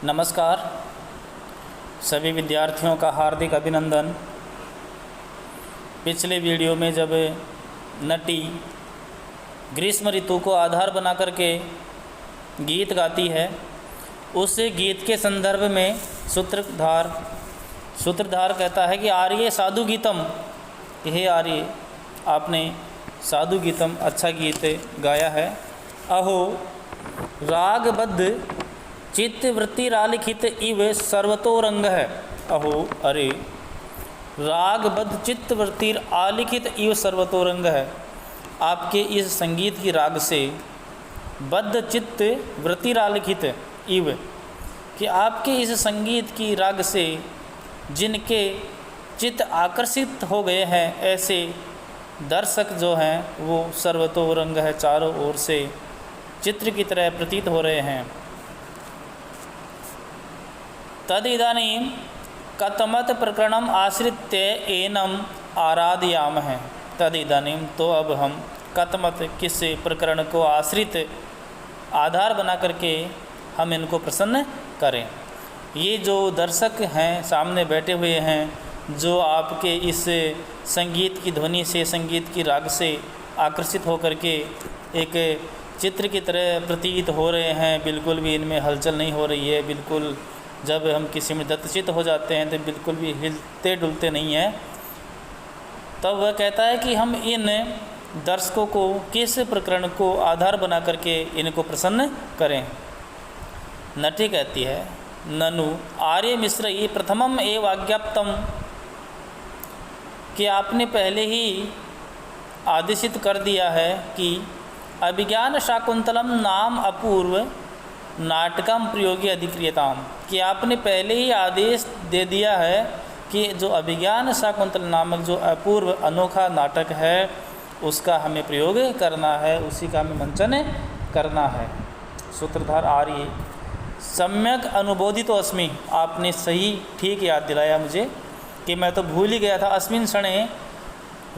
नमस्कार। सभी विद्यार्थियों का हार्दिक अभिनंदन। पिछले वीडियो में जब नटी ग्रीष्म ऋतु को आधार बना करके गीत गाती है, उस गीत के संदर्भ में सूत्रधार कहता है कि आर्य साधु गीतम, हे आर्य आपने साधु गीतम अच्छा गीत गाया है। अहो रागबद्ध चित्तवृत्तिरालिखित इव सर्वतोरंग है। अहो अरे रागबद्ध चित्तवृत्तिर आलिखित इव सर्वतोरंग है। आपके इस संगीत की राग से बद्ध चित्त वृत्तिरालिखित इव, कि आपके इस संगीत की राग से जिनके चित्त आकर्षित हो गए हैं, ऐसे दर्शक जो हैं वो सर्वतोरंग है, चारों ओर से चित्र की तरह प्रतीत हो रहे हैं। तद इदानीं कतमत प्रकरणम आश्रित्य एनम आराधयाम है। तद इदानीं तो अब हम कतमत किस प्रकरण को आश्रित आधार बना करके हम इनको प्रसन्न करें। ये जो दर्शक हैं सामने बैठे हुए हैं, जो आपके इस संगीत की ध्वनि से, संगीत की राग से आकर्षित होकर के एक चित्र की तरह प्रतीत हो रहे हैं, बिल्कुल भी इनमें हलचल नहीं हो रही है। बिल्कुल जब हम किसी में दत्तचित्त हो जाते हैं तो बिल्कुल भी हिलते डुलते नहीं हैं। तब वह कहता है कि हम इन दर्शकों को किस प्रकरण को आधार बना करके इनको प्रसन्न करें। नटी कहती है, ननु आर्य मिश्र ये प्रथमम एव आज्ञाप्तम, कि आपने पहले ही आदेशित कर दिया है कि अभिज्ञान शाकुंतलम नाम अपूर्व नाटकम प्रयोगी अधिक्रियताम, कि आपने पहले ही आदेश दे दिया है कि जो अभिज्ञान शाकुंतल नामक जो अपूर्व अनोखा नाटक है उसका हमें प्रयोग करना है, उसी का हमें मंचन करना है। सूत्रधार आर्य सम्यक अनुबोधितो अस्मि, आपने सही ठीक याद दिलाया मुझे कि मैं तो भूल ही गया था। अस्मिन् क्षणे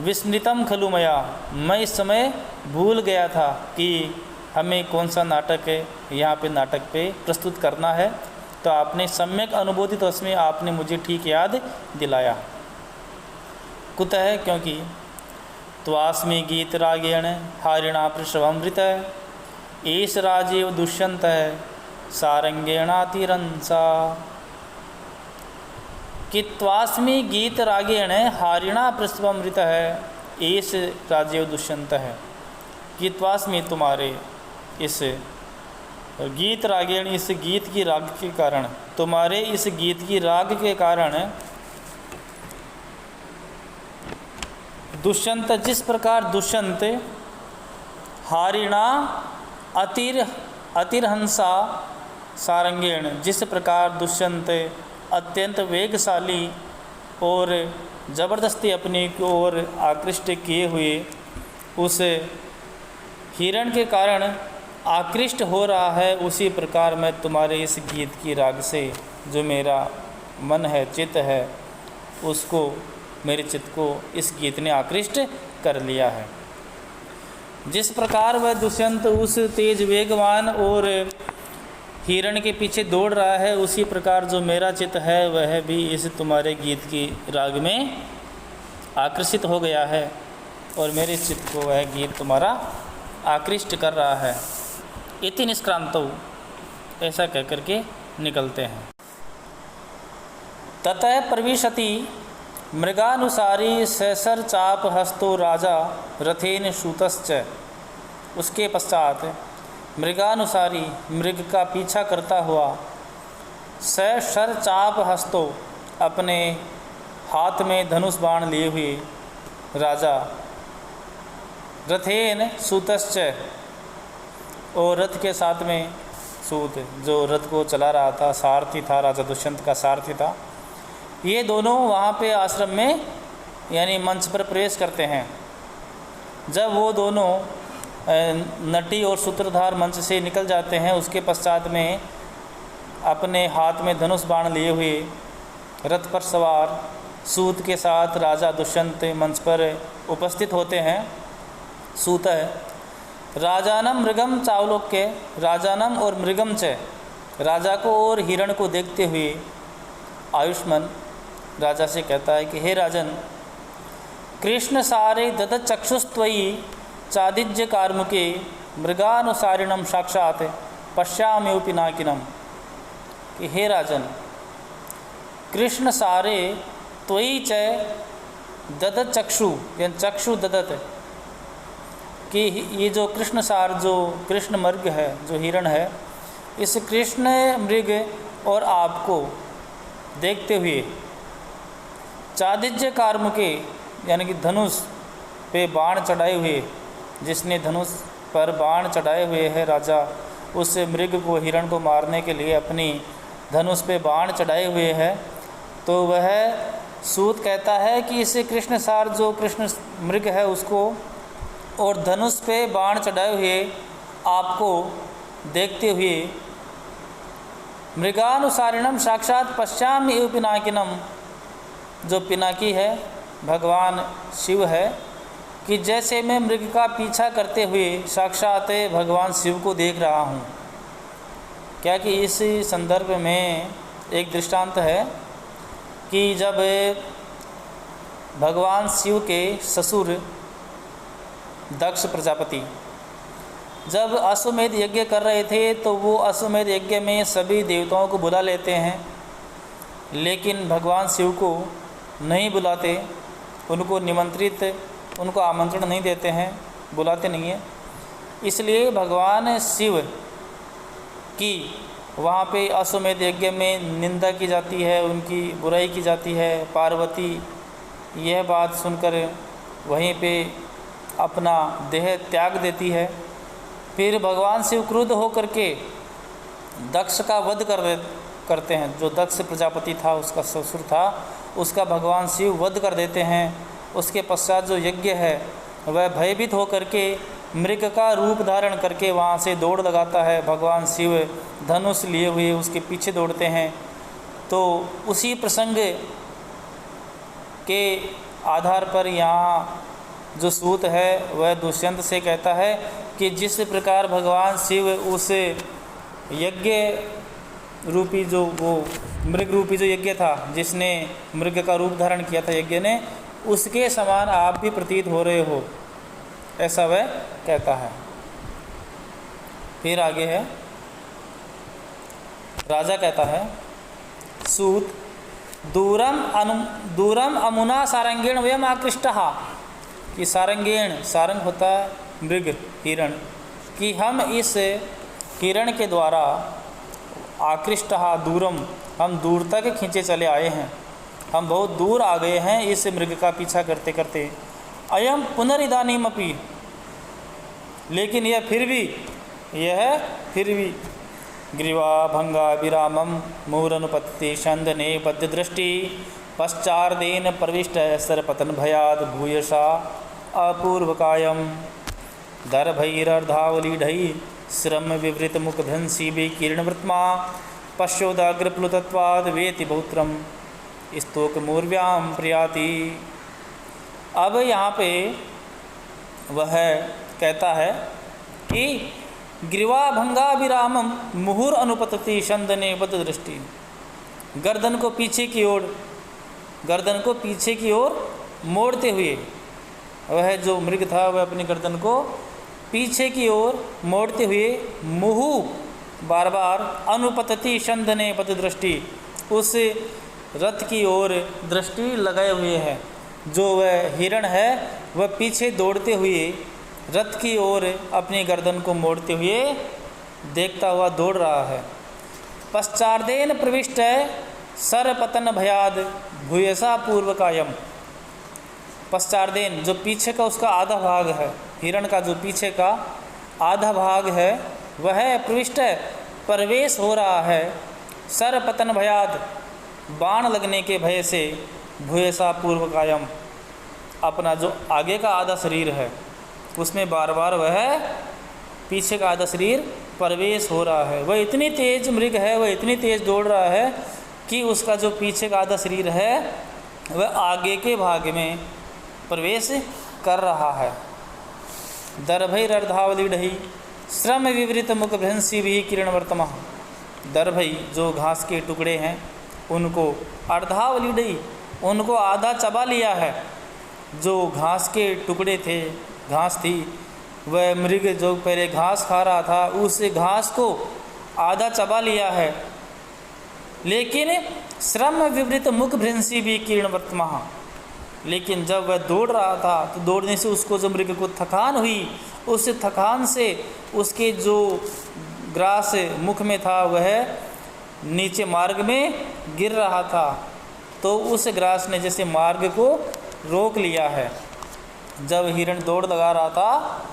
विस्मृतम खलु मया, मैं इस समय भूल गया था कि हमें कौन सा नाटक यहाँ पे नाटक पे प्रस्तुत करना है। तो आपने सम्यक अनुबोधित अस्मि, आपने मुझे ठीक याद दिलाया। कुतः, क्योंकि त्वास्मि गीत रागेण हारिणा पृषभमृत एष राजेव दुष्यंत सारंगेणातिरंसा, कि त्वास्मि गीत रागेण हारिणा पृषभमृत एष राजेव दुष्यंत है, कि त्वास्मि तुम्हारे इस गीत रागेण, इस गीत की राग के कारण, तुम्हारे इस गीत की राग के कारण दुष्यंत, जिस प्रकार दुष्यंत हारिणा अतिरहंसा सारंगेण, जिस प्रकार दुष्यंत अत्यंत वेगशाली और ज़बरदस्ती अपनी की ओर आकृष्ट किए हुए उस हिरण के कारण आकृष्ट हो रहा है, उसी प्रकार मैं तुम्हारे इस गीत की राग से जो मेरा मन है, चित्त है, उसको, मेरे चित्त को इस गीत ने आकृष्ट कर लिया है। जिस प्रकार वह दुष्यंत उस तेज वेगवान और हिरण के पीछे दौड़ रहा है, उसी प्रकार जो मेरा चित्त है वह भी इस तुम्हारे गीत की राग में आकर्षित हो गया है, और मेरे चित्त को वह गीत तुम्हारा आकृष्ट कर रहा है। इति निष्क्रांतो, ऐसा कह करके निकलते हैं। ततः प्रविशति मृगानुसारी सैसर चाप हस्तो राजा रथेन सूतश्च, उसके पश्चात मृगानुसारी, मृग का पीछा करता हुआ, सैसर चाप हस्तो, अपने हाथ में धनुष बाण लिए हुए राजा, रथेन सूतश्च, और रथ के साथ में सूत, जो रथ को चला रहा था, सारथी था, राजा दुष्यंत का सारथी था। ये दोनों वहाँ पे आश्रम में यानी मंच पर प्रवेश करते हैं। जब वो दोनों नटी और सूत्रधार मंच से निकल जाते हैं, उसके पश्चात में अपने हाथ में धनुष बाण लिए हुए रथ पर सवार सूत के साथ राजा दुष्यंत मंच पर उपस्थित होते हैं। सूत है राजानम मृगम चावलोक्य, राजानम और मृगम च, राजा को और हिरण को देखते हुए आयुष्मान राजा से कहता है कि हे राजन, कृष्ण सारे ददत चक्षुस्त्वयि चादिज्य कार्मुके मृगानुसारिणम साक्षात पश्याम्यो पिनाकिनम। कि हे राजन, कृष्ण सारे त्वयि च ददत चक्षु, यानी चक्षु ददत, कि ये जो कृष्ण सार, जो कृष्ण मृग है, जो हिरण है, इस कृष्ण मृग और आपको देखते हुए चादिज्य कार्मुके, यानी कि धनुष पे बाण चढ़ाए हुए, जिसने धनुष पर बाण चढ़ाए हुए है राजा, उस मृग को, हिरण को मारने के लिए अपनी धनुष पे बाण चढ़ाए हुए है, तो वह सूत कहता है कि इसे कृष्ण सार, जो कृष्ण मृग है, उसको और धनुष पे बाण चढ़ाए हुए आपको देखते हुए मृगानुसारिणम साक्षात पश्चाम एव पिनाकिनम, जो पिनाकी है भगवान शिव है, कि जैसे मैं मृग का पीछा करते हुए साक्षात भगवान शिव को देख रहा हूँ। क्या कि इस संदर्भ में एक दृष्टांत है कि जब भगवान शिव के ससुर दक्ष प्रजापति जब अश्वमेध यज्ञ कर रहे थे, तो वो अश्वमेध यज्ञ में सभी देवताओं को बुला लेते हैं, लेकिन भगवान शिव को नहीं बुलाते, उनको आमंत्रण नहीं देते हैं, बुलाते नहीं हैं। इसलिए भगवान शिव की वहाँ पे अश्वमेध यज्ञ में निंदा की जाती है, उनकी बुराई की जाती है। पार्वती यह बात सुनकर वहीं पे अपना देह त्याग देती है। फिर भगवान शिव क्रुद्ध होकर के दक्ष का वध करते हैं। जो दक्ष प्रजापति था, उसका ससुर था, उसका भगवान शिव वध कर देते हैं। उसके पश्चात जो यज्ञ है वह भयभीत होकर के मृग का रूप धारण करके वहाँ से दौड़ लगाता है। भगवान शिव धनुष लिए हुए उसके पीछे दौड़ते हैं। तो उसी प्रसंग के आधार पर यहाँ जो सूत है वह दुष्यंत से कहता है कि जिस प्रकार भगवान शिव उस यज्ञ रूपी, जो वो मृग रूपी जो यज्ञ था, जिसने मृग का रूप धारण किया था यज्ञ ने, उसके समान आप भी प्रतीत हो रहे हो, ऐसा वह कहता है। फिर आगे है, राजा कहता है, सूत दूरम अमुना सारंगेण वयम आकृष्टः, कि सारंगेण, सारंग होता है मृग, हिरण, कि हम इस हिरण के द्वारा आकृष्टः दूरम, हम दूर तक खींचे चले आए हैं, हम बहुत दूर आ गए हैं इस मृग का पीछा करते करते। अयम पुनरिदानीमपि, लेकिन यह फिर भी ग्रीवा भंगा विरामम मूरनुपत्ति छंदने पद्य दृष्टि पश्चार्देन प्रविष्ट सरपतन भयाद भूयसा अपूर्वकायम दर्भैरर्धावलीढै श्रम विवृत मुखभंसी विकीर्णवृत्मा पश्योदाग्रप्लुतत्वाद वेति बहुत्रम स्तोक मूर्व्याम प्रियाति। अब यहाँ पे वह कहता है कि ग्रीवा भंगा विरामम मुहुर अनुपतति छंदने बद्ध दृष्टि, गर्दन को पीछे की ओर मोड़ते हुए, वह जो मृग था वह अपनी गर्दन को पीछे की ओर मोड़ते हुए मुहु बार बार अनुपतति छंदने बद्ध दृष्टि, उस रथ की ओर दृष्टि लगाए हुए है। जो वह हिरण है वह पीछे दौड़ते हुए रथ की ओर अपनी गर्दन को मोड़ते हुए देखता हुआ दौड़ रहा है। पश्चार्देन प्रविष्ट सरपतन भयाद भूयसा पूर्वकायम, पश्चार्देन जो पीछे का उसका आधा भाग है, हिरण का जो पीछे का आधा भाग है वह प्रविष्ट प्रवेश हो रहा है सरपतन भयाद, बाण लगने के भय से, भूयसा पूर्वकायम, अपना जो आगे का आधा शरीर है उसमें बार बार वह पीछे का आधा शरीर प्रवेश हो रहा है। वह इतनी तेज मृग है, वह इतनी तेज दौड़ रहा है कि उसका जो पीछे का आधा शरीर है वह आगे के भाग में प्रवेश कर रहा है। दर्भैरर्धावलीढै श्रम विवृत मुखभ्रंसी भी किरणवर्तमा, दरभई जो घास के टुकड़े हैं उनको, अर्धावलीडई उनको आधा चबा लिया है। जो घास के टुकड़े थे, घास थी, वह मृग जो पहले घास खा रहा था उस घास को आधा चबा लिया है। लेकिन श्रम विवृत मुख भृंसी भी किरण वर्तमा, लेकिन जब वह दौड़ रहा था तो दौड़ने से उसको जो मृग को थकान हुई, उस थकान से उसके जो ग्रास मुख में था वह नीचे मार्ग में गिर रहा था, तो उस ग्रास ने जैसे मार्ग को रोक लिया है। जब हिरण दौड़ लगा रहा था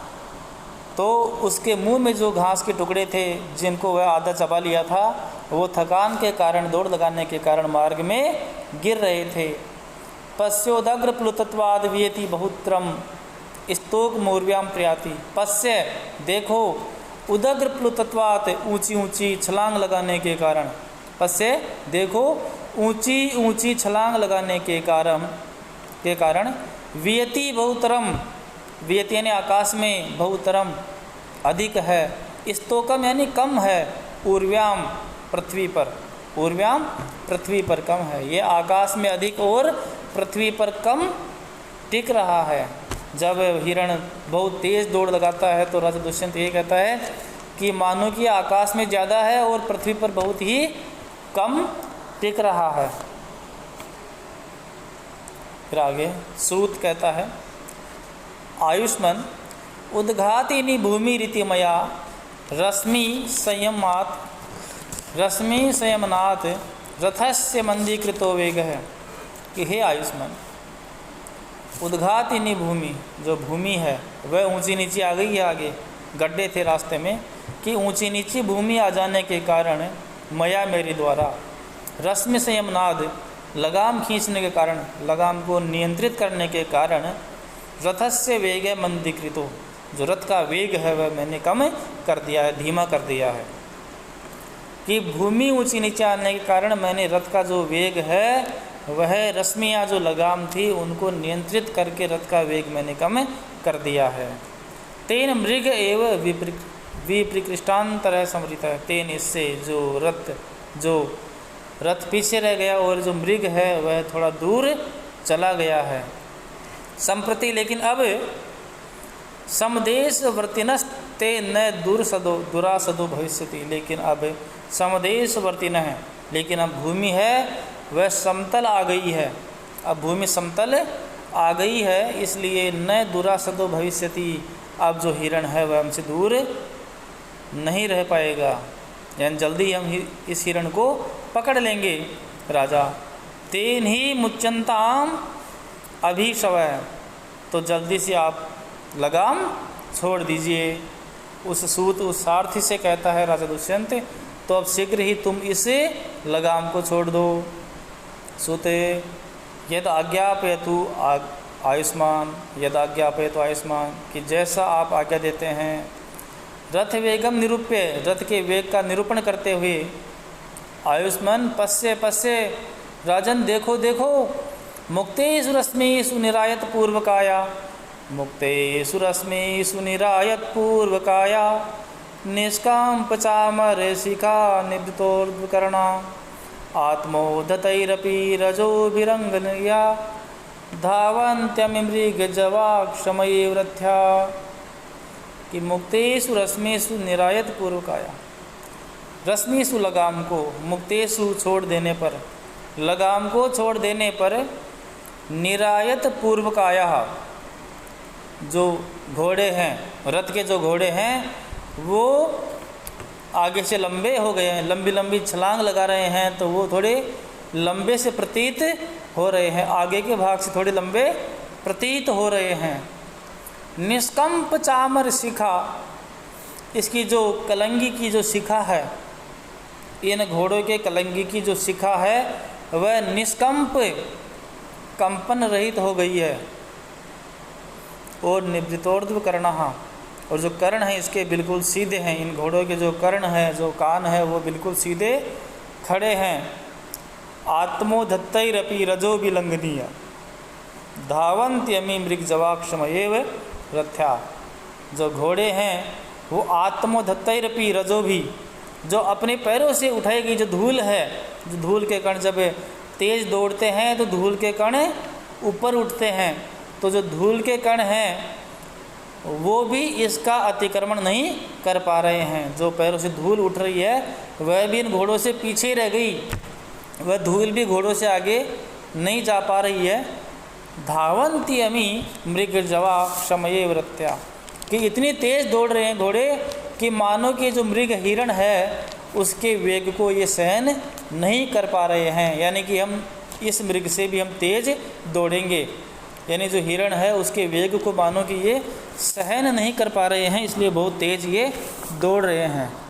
तो उसके मुंह में जो घास के टुकड़े थे जिनको वह आधा चबा लिया था, वो थकान के कारण, दौड़ लगाने के कारण मार्ग में गिर रहे थे। पश्योदग्र प्लुतत्वाद वियति बहुत्रम स्तोक मौर्व्याम प्रयाति। पश्य देखो, उदग्र प्लुतत्वात ऊंची ऊंची छलांग लगाने के कारण, पश्य देखो ऊंची ऊंची छलांग लगाने के कारण वियति बहुतरम, वियति यानी आकाश में, बहुतरम अधिक है, स्तोकम यानी कम है, ऊर्व्याम पृथ्वी पर, ऊर्व्याम पृथ्वी पर कम है। ये आकाश में अधिक और पृथ्वी पर कम टिक रहा है। जब हिरण बहुत तेज़ दौड़ लगाता है तो राजा दुष्यंत ये कहता है कि मानो कि आकाश में ज़्यादा है और पृथ्वी पर बहुत ही कम टिक रहा है। फिर आगे सूत कहता है, आयुष्मान उद्घातिनी भूमि रीतिमया रश्मि संयमनाथ रथस्य मंदीकृतो वेग है कि हे आयुष्मान, उद्घातिनी भूमि, जो भूमि है वह ऊंची नीची आ गई है। आगे गड्ढे थे रास्ते में, कि ऊंची नीची भूमि आ जाने के कारण मया मेरे द्वारा रश्मि संयमनाद लगाम खींचने के कारण, लगाम को नियंत्रित करने के कारण रथस्य वेग मंदीकृतो, जो रथ का वेग है वह मैंने कम कर दिया है, धीमा कर दिया है। कि भूमि ऊंची नीचे आने के कारण मैंने रथ का जो वेग है वह रश्मियाँ जो लगाम थी उनको नियंत्रित करके रथ का वेग मैंने कम कर दिया है। तेन मृग एवं विप्रकृष्टांतर समृत है, तेन इससे जो रथ पीछे रह गया और जो मृग है वह थोड़ा दूर चला गया है। संप्रति लेकिन अब समदेश वर्तिनस्ते न दुरासदो भविष्यति, लेकिन अब समदेश वर्तिन है, लेकिन अब भूमि है वह समतल आ गई है। अब भूमि समतल आ गई है, इसलिए न दुरासदो भविष्यति, अब जो हिरण है वह हमसे दूर नहीं रह पाएगा, यानी जल्दी हम इस हिरण को पकड़ लेंगे। राजा तेन ही मुच्यंताम अभिशवः, तो जल्दी से आप लगाम छोड़ दीजिए। उस सूत उस सारथी से कहता है राजा दुष्यंत, तो अब शीघ्र ही तुम इस लगाम को छोड़ दो। सूते यद आज्ञापयतु आयुष्मान, यद आज्ञापयतु आयुष्मान, कि जैसा आप आज्ञा देते हैं। रथ वेगम निरूप्य, रथ के वेग का निरूपण करते हुए आयुष्मान पश्य पश्य, राजन देखो देखो, मुक्तेषु रश्मिषु निरायत पूर्वकाया, मुक्तेषु रश्मिषु निरायत पूर्वकाया निष्काम्प चामर शिखा निवृतोर्ध्वकर्णा आत्मोदतैरपि रजोभिरंगनया धावन्त्यमृगजवाक्षमये वृथ्या। कि मुक्तेषु रश्मिषु निरायत पूर्वकाया, रश्मिषु लगाम को, मुक्तेषु छोड़ देने पर, लगाम को छोड़ देने पर, निरायत पूर्वकाया, जो घोड़े हैं, रथ के जो घोड़े हैं वो आगे से लंबे हो गए हैं, लंबी लंबी छलांग लगा रहे हैं, तो वो थोड़े लंबे से प्रतीत हो रहे हैं, आगे के भाग से थोड़े लंबे प्रतीत हो रहे हैं। निष्कंप चामर शिखा, इसकी जो कलंगी की जो शिखा है, इन घोड़ों के कलंगी की जो शिखा है वह निष्कंप, कंपन रहित हो गई है। और निवृतोर्ध्व कर्णः, और जो कर्ण हैं इसके बिल्कुल सीधे हैं, इन घोड़ों के जो कर्ण हैं, जो कान है वो बिल्कुल सीधे खड़े हैं। आत्मोधत्तैरपि रजो विलंघनीय धावन्त्यमि मृगजवाक्षमयेव रथ्या, जो घोड़े हैं वो आत्मोधत्तैरपि रजो भी, जो अपने पैरों से उठाएगी जो धूल है, जो धूल के कण जब तेज़ दौड़ते हैं तो धूल के कण ऊपर उठते हैं, तो जो धूल के कण हैं वो भी इसका अतिक्रमण नहीं कर पा रहे हैं। जो पैरों से धूल उठ रही है वह भी इन घोड़ों से पीछे रह गई, वह धूल भी घोड़ों से आगे नहीं जा पा रही है। धावंती अमी मृगजवा समये वृत्या, कि इतनी तेज़ दौड़ रहे हैं घोड़े कि मानो कि जो मृग हिरण है उसके वेग को ये सहन नहीं कर पा रहे हैं। यानी कि हम इस मृग से भी हम तेज़ दौड़ेंगे, यानी जो हिरण है उसके वेग को मानो कि ये सहन नहीं कर पा रहे हैं, इसलिए बहुत तेज़ ये दौड़ रहे हैं।